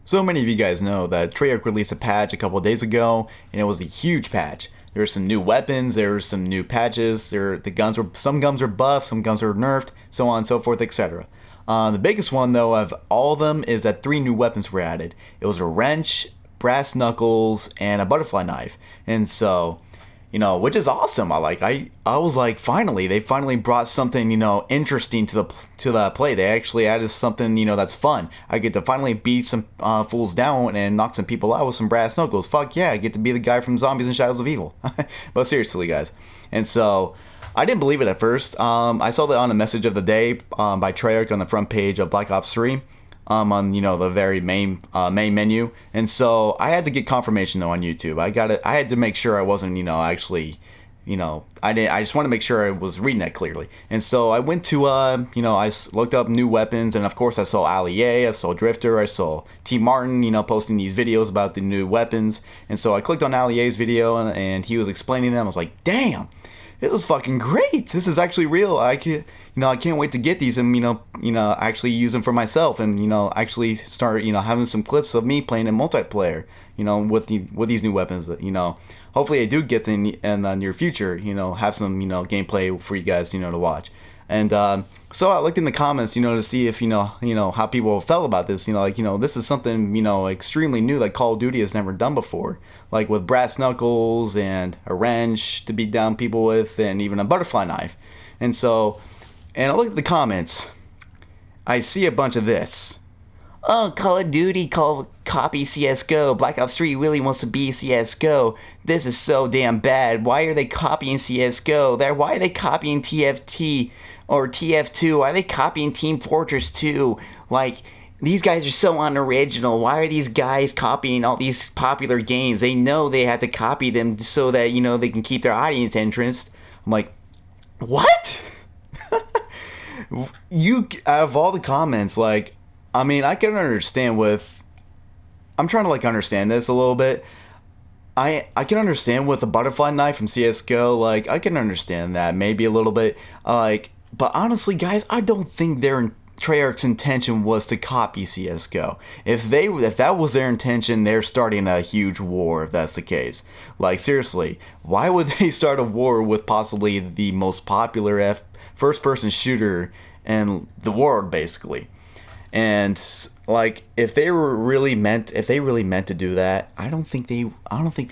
So many of you guys know that Treyarch released a patch a couple of days ago, and it was a huge patch. There were some new weapons, there were some new patches. The guns were some guns were buffed, some guns were nerfed, so on and so forth, etc. The biggest one though of all of them is that three new weapons were added. It was a wrench, brass knuckles, and a butterfly knife. And so which is awesome. I was like, finally, they finally brought something, interesting to the play. They actually added something, that's fun. I get to finally beat some fools down and knock some people out with some brass knuckles. Fuck yeah, I get to be the guy from Zombies and Shadows of Evil. But seriously, guys. And so I didn't believe it at first. I saw that on a message of the day by Treyarch on the front page of Black Ops 3. On the very main menu, and so I had to get confirmation though on YouTube. I had to make sure I wasn't actually I just want to make sure I was reading that clearly. And so I went to looked up new weapons, and of course I saw Ali A, I saw Drifter, I saw T Martin posting these videos about the new weapons. And so I clicked on Ali A's video, and he was explaining them. I was like, damn, this is fucking great. This is actually real. I can't wait to get these and actually use them for myself, and actually start having some clips of me playing in multiplayer, with these new weapons that hopefully I do get them in the near future. Have some gameplay for you guys to watch. And so I looked in the comments, to see if how people felt about this. This is something extremely new that Call of Duty has never done before, like with brass knuckles and a wrench to beat down people with, and even a butterfly knife. And so, and I look at the comments, I see a bunch of this. Oh, Call of Duty copy CSGO. Black Ops 3 really wants to be CSGO. This is so damn bad. Why are they copying CSGO? Why are they copying TFT or TF2? Why are they copying Team Fortress 2? Like, these guys are so unoriginal. Why are these guys copying all these popular games? They know they have to copy them so that, they can keep their audience interest. I'm like, what? Out of all the comments, I can understand I'm trying to understand this a little bit. I can understand with the butterfly knife from CS:GO, I can understand that maybe a little bit, but honestly, guys, I don't think Treyarch's intention was to copy CS:GO. If that was their intention, they're starting a huge war. If that's the case, seriously, why would they start a war with possibly the most popular first-person shooter in the world, basically? And if they really meant to do that, I don't think they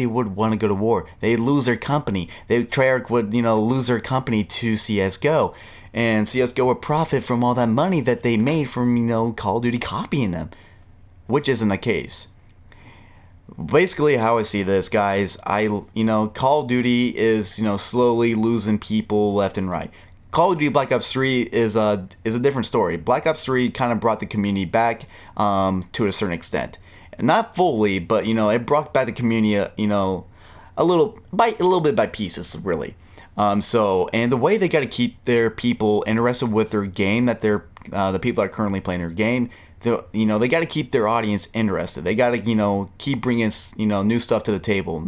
would want to go to war. They'd lose their company. Treyarch would lose their company to CS:GO, and CS:GO would profit from all that money that they made from Call of Duty copying them, which isn't the case. Basically, how I see this, guys, Call of Duty is slowly losing people left and right. Call of Duty Black Ops 3 is a different story. Black Ops 3 kind of brought the community back to a certain extent, not fully, but it brought back the community a little bit by pieces, really. And the way they got to keep their people interested with their game, that the people that are currently playing their game, they got to keep their audience interested. They got to keep bringing new stuff to the table.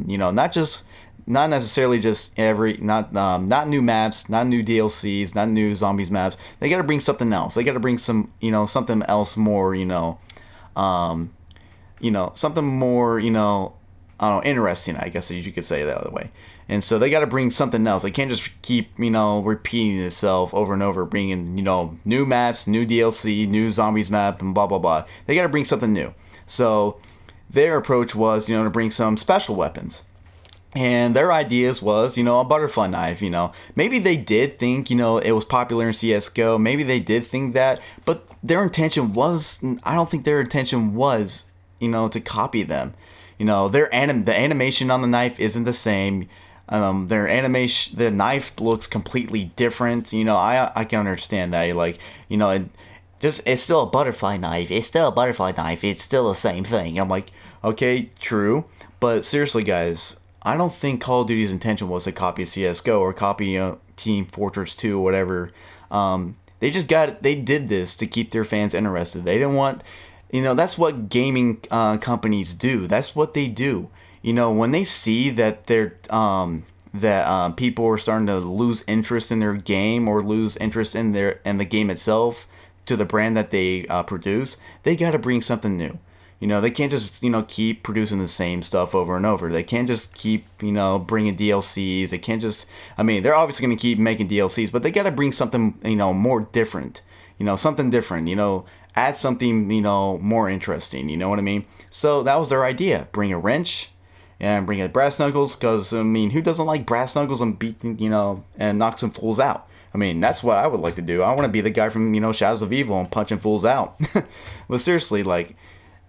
Not necessarily just not new maps, not new DLCs, not new zombies maps. They got to bring something else. They got to bring some something else more something more I don't know, interesting, I guess you could say it the other way. And so they got to bring something else. They can't just keep repeating itself over and over, bringing new maps, new DLC, new zombies map, and blah blah blah. They got to bring something new. So their approach was to bring some special weapons. And their ideas was, a butterfly knife, Maybe they did think, it was popular in CSGO. Maybe they did think that. But their intention was, I don't think their intention was, to copy them. The animation on the knife isn't the same. The knife looks completely different. I can understand that. It's still a butterfly knife. It's still a butterfly knife. It's still the same thing. I'm like, okay, true. But seriously, guys, I don't think Call of Duty's intention was to copy CS:GO or copy Team Fortress 2 or whatever. They did this to keep their fans interested. They didn't want, that's what gaming companies do. That's what they do. When they see that people are starting to lose interest in their game or lose interest in the game itself to the brand that they produce, they got to bring something new. You know, they can't just, you know, keep producing the same stuff over and over. They can't just keep, you know, bringing DLCs. They can't just, I mean, they're obviously going to keep making DLCs, but they got to bring something, you know, more different. You know, something different, you know, add something, you know, more interesting. You know what I mean? So that was their idea. Bring a wrench and bring a brass knuckles, because, I mean, who doesn't like brass knuckles and beat, you know, and knock some fools out? I mean, that's what I would like to do. I want to be the guy from, you know, Shadows of Evil and punching fools out. But seriously, like,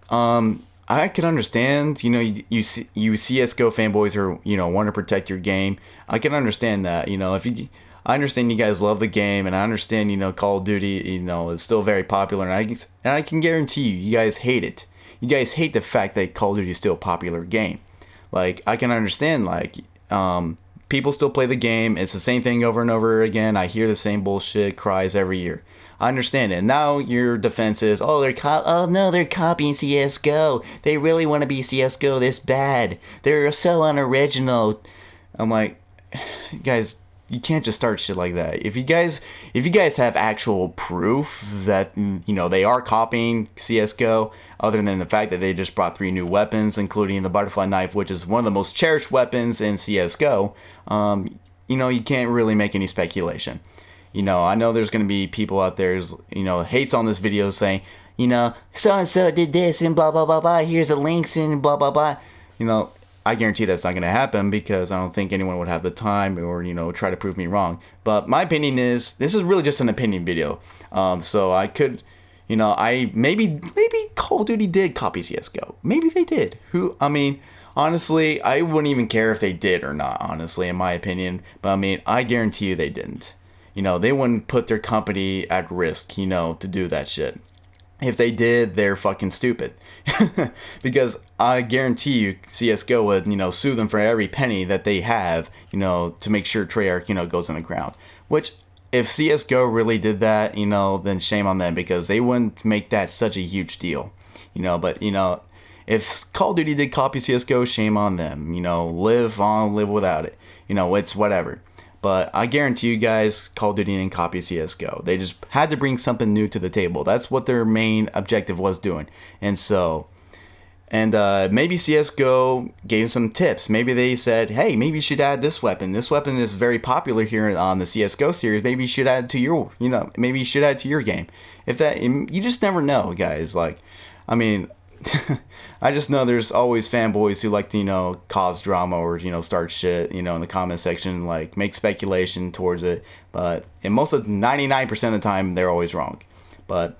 I can understand, you know, you CS:GO fanboys are, you know, want to protect your game. I can understand that, you know, I understand you guys love the game, and I understand, you know, Call of Duty, you know, is still very popular, and I can guarantee you guys hate it. You guys hate the fact that Call of Duty is still a popular game. Like, I can understand, like, people still play the game. It's the same thing over and over again. I hear the same bullshit cries every year. I understand it. And now your defense is, oh, oh no, they're copying CS:GO. They really want to be CS:GO this bad. They're so unoriginal. I'm like, guys, you can't just start shit like that. If you guys have actual proof that, you know, they are copying CS:GO, other than the fact that they just brought 3 new weapons, including the butterfly knife, which is one of the most cherished weapons in CS:GO, you know, you can't really make any speculation. You know, I know there's going to be people out there, you know, hates on this video saying, you know, so-and-so did this and blah, blah, blah, blah. Here's the links and blah, blah, blah. You know, I guarantee that's not going to happen, because I don't think anyone would have the time or, you know, try to prove me wrong. But my opinion is, this is really just an opinion video. So I could, you know, maybe Call of Duty did copy CS:GO. Maybe they did. I mean, honestly, I wouldn't even care if they did or not, honestly, in my opinion. But I mean, I guarantee you they didn't. You know, they wouldn't put their company at risk, you know, to do that shit. If they did, they're fucking stupid. Because I guarantee you CS:GO would, you know, sue them for every penny that they have, you know, to make sure Treyarch, you know, goes in the ground. Which, if CS:GO really did that, you know, then shame on them, because they wouldn't make that such a huge deal. You know, but, you know, if Call of Duty did copy CS:GO, shame on them. You know, live without it. You know, it's whatever. But I guarantee you guys, Call of Duty didn't copy CS:GO. They just had to bring something new to the table. That's what their main objective was doing. And so, maybe CS:GO gave some tips. Maybe they said, hey, maybe you should add this weapon. This weapon is very popular here on the CS:GO series. Maybe you should add it to your, you know, maybe you should add it to your game. If that, you just never know, guys. Like, I mean, I just know there's always fanboys who like to, you know, cause drama or, you know, start shit, you know, in the comment section, like make speculation towards it. But in most of 99% of the time, they're always wrong. But,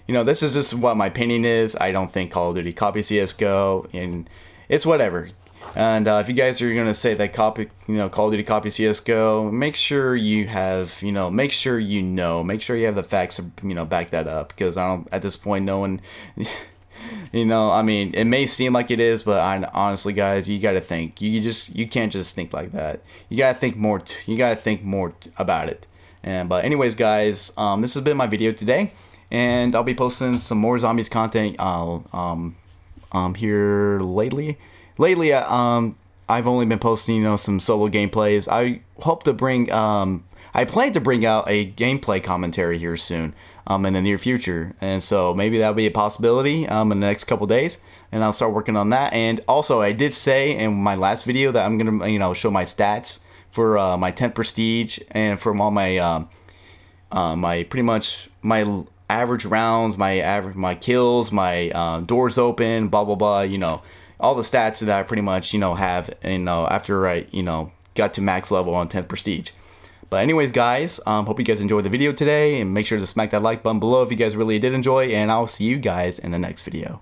you know, this is just what my opinion is. I don't think Call of Duty copies CS:GO, and it's whatever. And if you guys are gonna say that Call of Duty copies CS:GO, make sure you have, you know, make sure you have the facts to, you know, back that up, because I don't, at this point, no one. You know, I mean, it may seem like it is, but honestly, guys, you got to think. You can't just think like that. You got to think more. You got to think more about it. But anyways, guys, this has been my video today, and I'll be posting some more zombies content. Here lately. I've only been posting, you know, some solo gameplays. I hope to bring. I plan to bring out a gameplay commentary here soon, in the near future, and so maybe that'll be a possibility in the next couple days, and I'll start working on that. And also, I did say in my last video that I'm gonna, you know, show my stats for my 10 prestige, and from all my my pretty much my average rounds, my kills, my doors open, blah blah blah. You know, all the stats that I pretty much, you know, have, and after I, you know, got to max level on 10th prestige. But anyways, guys, hope you guys enjoyed the video today, and make sure to smack that like button below if you guys really did enjoy, and I'll see you guys in the next video.